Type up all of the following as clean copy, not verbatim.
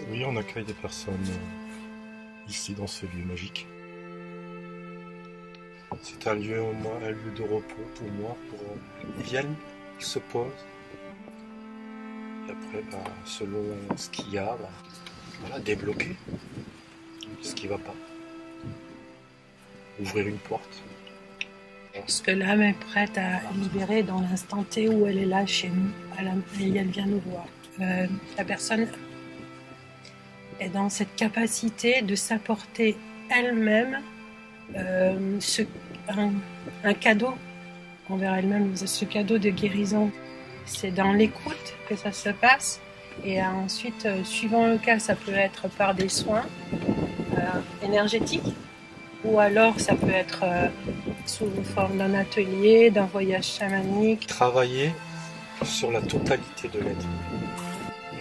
Oui, on accueille des personnes ici dans ce lieu magique. C'est un lieu, un lieu de repos pour moi. Ils viennent, ils se posent. Et après, selon ce qu'il y a, voilà, débloquer ce qui va pas. Ouvrir une porte. Ce que l'âme est prête à libérer dans l'instant T où elle est là chez nous. Elle vient nous voir. La personne est dans cette capacité de s'apporter elle-même un cadeau envers elle-même, ce cadeau de guérison. C'est dans l'écoute que ça se passe. Et ensuite, suivant le cas, ça peut être par des soins énergétiques, ou alors ça peut être sous forme d'un atelier, d'un voyage chamanique. Travailler sur la totalité de l'être.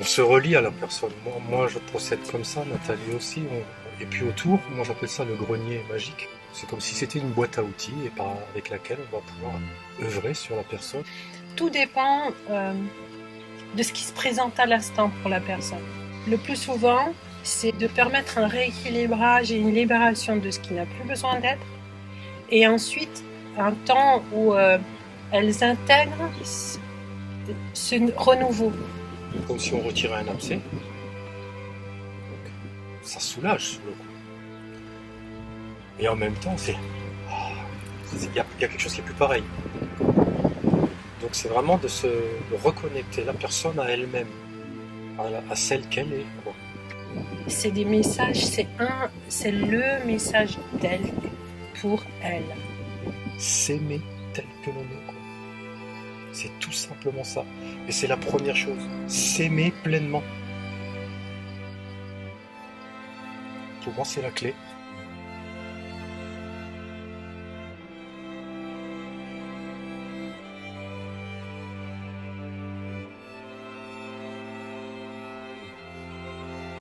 On se relie à la personne. Moi, je procède comme ça, Nathalie aussi. Et puis autour, moi j'appelle ça le grenier magique. C'est comme si c'était une boîte à outils avec laquelle on va pouvoir œuvrer sur la personne. Tout dépend de ce qui se présente à l'instant pour la personne. Le plus souvent, c'est de permettre un rééquilibrage et une libération de ce qui n'a plus besoin d'être. Et ensuite, un temps où elles intègrent ce renouveau. Comme si on retirait un abcès. Ça soulage sur le coup. Et en même temps, il y a quelque chose qui est plus pareil. Donc c'est vraiment de reconnecter la personne à elle-même, à celle qu'elle est. Quoi. C'est des messages, c'est le message d'elle pour elle. S'aimer tel que l'on est. Quoi. C'est tout simplement ça. Et c'est la première chose. S'aimer pleinement. Pour moi, c'est la clé.